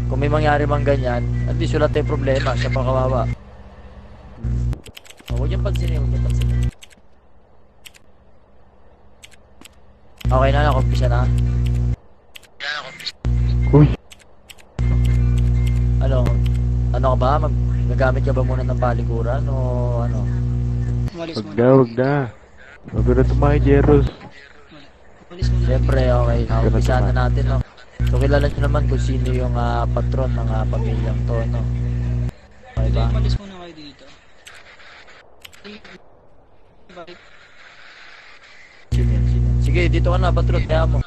Kung may mangyari mang ganyan, at least wala tayong problema. Siya pa kawawa. Huwag niyang pansinin, huwag niyang pansinin. Okay na, nakumpisa na. Uy, Ano ka ba? Gagamit ka ba muna ng palikuran o ano? Walis wag muna. na, wag na. Wag na tumahay, Jeros. Walis muna. Siyempre, okay. Nakumpisahan na natin, no? So, kilala nyo naman kung sino yung patron ng pamilyang to, no? Okay Hindi, ba? walis muna kayo dito. Bakit? Sino? Sige, dito ka na, patron. Kaya mo.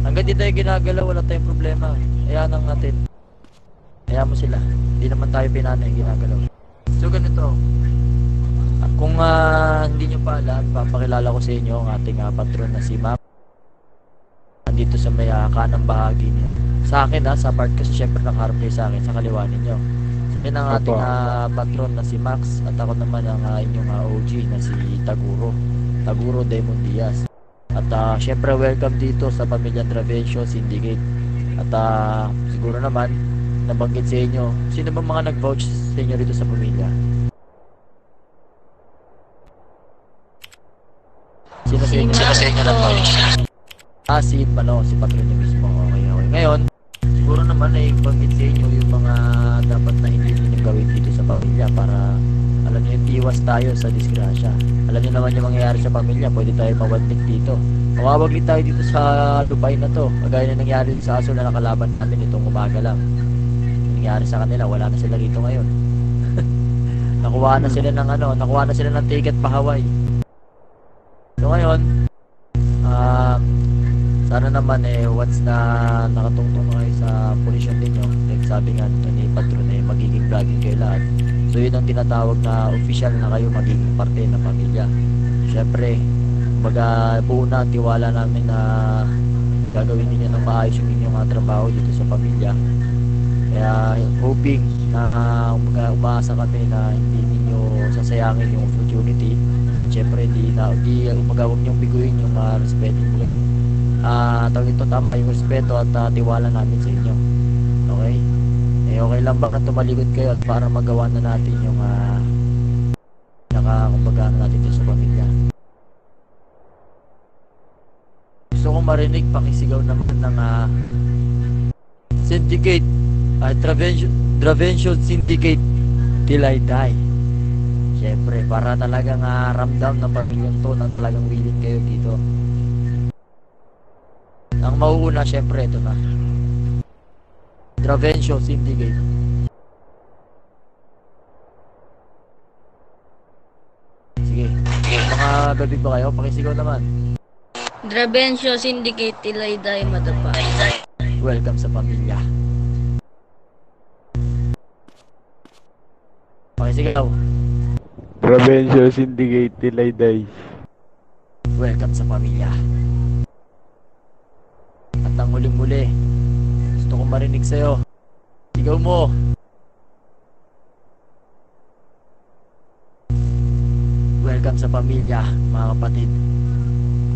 Hanggang di tayo ginagalaw, wala tayong problema. Hayaan lang natin. Hayaan mo sila. Hindi naman tayo pinanay ginagalaw. So, ganito. Kung hindi nyo pa alam, papakilala ko sa inyo ang ating patron na si Ma'am. Dito sa may kanang bahagi niyo. Sa akin sa part kasi syempre nakaharap kayo sa akin, sa kaliwa ninyo. Sabihin ang ating patron na si Max at ako naman ang inyong OG na si Taguro Demon Diaz. At syempre welcome dito sa Pamilyang Travencio Syndicate. At siguro naman nabanggit sa inyo, sino ba mga nag-vouch sa inyo dito sa pamilya? Sino sa inyo nag-vouch? Si patron niyo mismo. Okay. Ngayon, siguro naman ay banggit sa inyo yung mga dapat na hindi niyo gawin dito sa pamilya para alam niyo yung iwas tayo sa disgrasya. Alam niyo naman yung mangyayari sa pamilya, pwede tayo mawadlik dito. Mawawaglit tayo dito sa lupain na to. Kagaya na nangyari sa aso na nakalaban natin itong umaga lang. Nangyari sa kanila, wala na sila rito ngayon. nakuha na sila ng ticket pa Hawaii. So ngayon, sana naman once na nakatungtong kayo sa polisyon ninyo, like sabi nga ni patron magiging vlogging kayo lahat. So yun ang tinatawag na official na kayo magiging parte ng pamilya. Siyempre, buo na ang tiwala namin na gagawin ninyo ng maayos yung inyong trabaho dito sa pamilya. Kaya hoping na umaasa kami na hindi ninyo sasayangin yung opportunity. Siyempre, hindi umagawag niyong biguin yung respeto mo. Tawag ito tama yung respeto at tiwala namin sa inyo. Okay? Okay lang ba na tumalikod kayo at para magawa na natin yung kumbaga natin dito sa pamilya. Gusto kong marinig pakisigaw naman ng Syndicate Travencio Syndicate till I die. Siyempre, para talagang ramdam ng pamilyang to na talagang willing kayo dito. Ang mauuna, syempre, ito na. Travencio Syndicate. Sige. Mga gabi ba kayo? Pakisigaw naman. Travencio Syndicate till I die, madapa. Welcome sa pamilya. Pakisigaw. Travencio Syndicate till I die. Welcome sa pamilya. At ang huling-muli, gusto kong marinig sa'yo. Sigaw mo. Welcome sa pamilya, mga kapatid.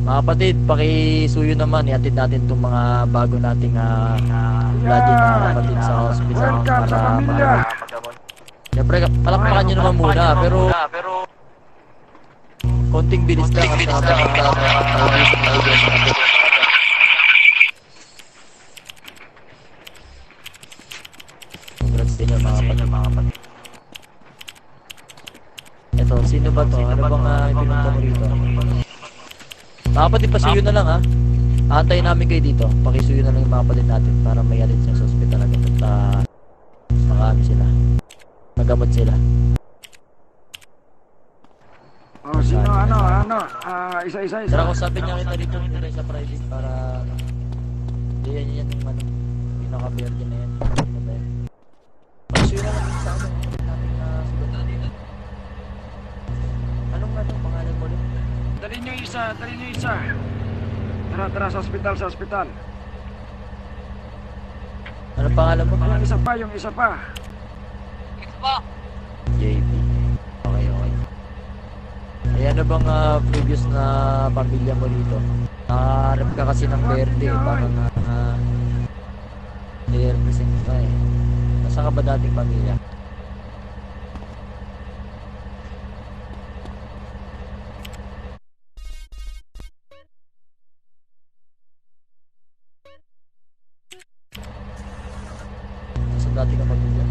Mga kapatid, pakisuyo naman. Iatid natin itong mga bago nating blooded na kapatid sa hospital. Welcome sa pamilya. Siyempre, palakpakan nyo naman muna. Pero konting bilis lang. Congrats din yung mga kapatid. Eto, sino ba to? Ano bang pinunta mo rito? Mga kapatid, pasuyo na lang Aantayin namin kayo dito. Pakisuyo na lang yung mga kapatid natin para may alit siya sa ospital agad at makaano sila. Magamot sila. Sino isa-isa. Tara, kusapin niya kita dito sa private para yan yung pinaka-verde na yan. Pakisuyo na lang sa amin. Anong pangalan mo ulit? Dali nyo isa. Tara sa ospital. Anong pangalan mo? Yung isa pa. JP. Okay. Eh ano bang previous na pamilya mo dito? Nakaharap ka kasi ng verde. Parang gising ka eh. Nasaan ka ba dating pamilya? Nasaan dating ka pamilya?